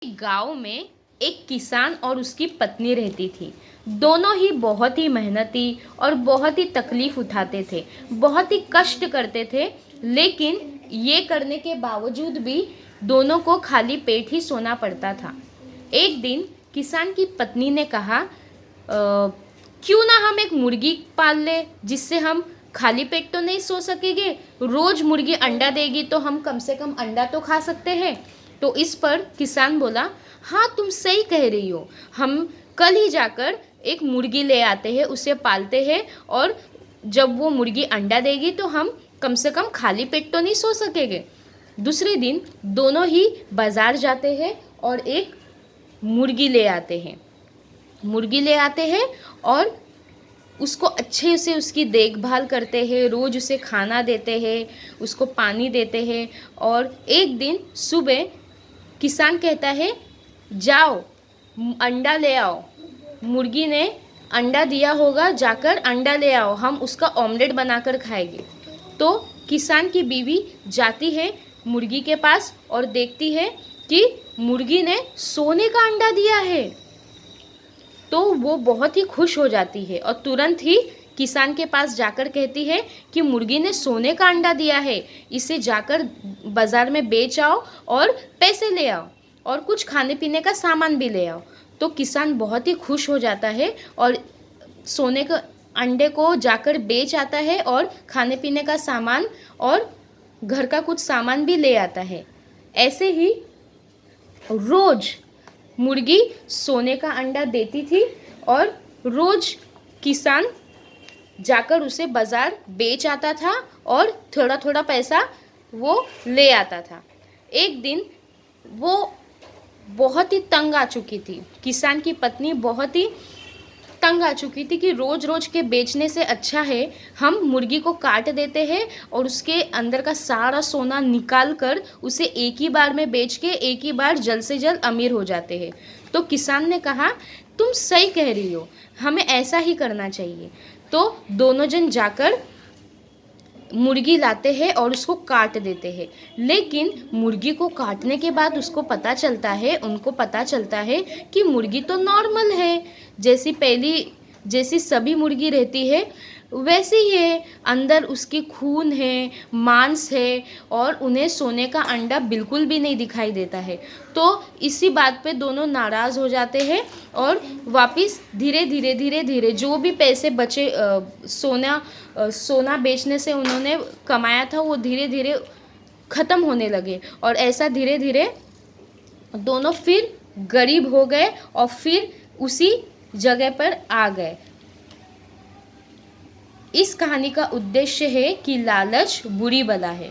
गांव में एक किसान और उसकी पत्नी रहती थी। दोनों ही बहुत ही मेहनती और बहुत ही तकलीफ उठाते थे, बहुत ही कष्ट करते थे। लेकिन ये करने के बावजूद भी दोनों को खाली पेट ही सोना पड़ता था। एक दिन किसान की पत्नी ने कहा, क्यों ना हम एक मुर्गी पाल ले, जिससे हम खाली पेट तो नहीं सो सकेंगे, रोज मुर्गी अंडा देगी तो हम कम से कम अंडा तो खा सकते हैं। तो इस पर किसान बोला, हाँ तुम सही कह रही हो, हम कल ही जाकर एक मुर्गी ले आते हैं, उसे पालते हैं, और जब वो मुर्गी अंडा देगी तो हम कम से कम खाली पेट तो नहीं सो सकेंगे। दूसरे दिन दोनों ही बाज़ार जाते हैं और एक मुर्गी ले आते हैं। और उसको अच्छे से उसकी देखभाल करते हैं, रोज़ उसे खाना देते हैं, उसको पानी देते हैं। और एक दिन सुबह किसान कहता है, जाओ अंडा ले आओ, मुर्गी ने अंडा दिया होगा, जाकर अंडा ले आओ, हम उसका ऑमलेट बनाकर खाएंगे। तो किसान की बीवी जाती है मुर्गी के पास और देखती है कि मुर्गी ने सोने का अंडा दिया है। तो वो बहुत ही खुश हो जाती है और तुरंत ही किसान के पास जाकर कहती है कि मुर्गी ने सोने का अंडा दिया है, इसे जाकर बाज़ार में बेच आओ और पैसे ले आओ और कुछ खाने पीने का सामान भी ले आओ। तो किसान बहुत ही खुश हो जाता है और सोने के अंडे को जाकर बेच आता है और खाने पीने का सामान और घर का कुछ सामान भी ले आता है। ऐसे ही रोज़ मुर्गी सोने का अंडा देती थी और रोज़ किसान जाकर उसे बाज़ार बेच आता था और थोड़ा थोड़ा पैसा वो ले आता था। एक दिन वो बहुत ही तंग आ चुकी थी, किसान की पत्नी बहुत ही तंग आ चुकी थी कि रोज़ रोज़ के बेचने से अच्छा है हम मुर्गी को काट देते हैं और उसके अंदर का सारा सोना निकाल कर उसे एक ही बार में बेच के एक ही बार जल्द से जल्द अमीर हो जाते हैं। तो किसान ने कहा, तुम सही कह रही हो, हमें ऐसा ही करना चाहिए। तो दोनों जन जाकर मुर्गी लाते हैं और उसको काट देते हैं। लेकिन मुर्गी को काटने के बाद उनको पता चलता है कि मुर्गी तो नॉर्मल है, जैसी सभी मुर्गी रहती है वैसी ही है, अंदर उसकी खून है, मांस है और उन्हें सोने का अंडा बिल्कुल भी नहीं दिखाई देता है। तो इसी बात पे दोनों नाराज़ हो जाते हैं और वापस धीरे धीरे जो भी पैसे बचे सोना बेचने से उन्होंने कमाया था वो धीरे धीरे ख़त्म होने लगे और ऐसा धीरे धीरे दोनों फिर गरीब हो गए और फिर उसी जगह पर आ गए। इस कहानी का उद्देश्य है कि लालच बुरी बला है।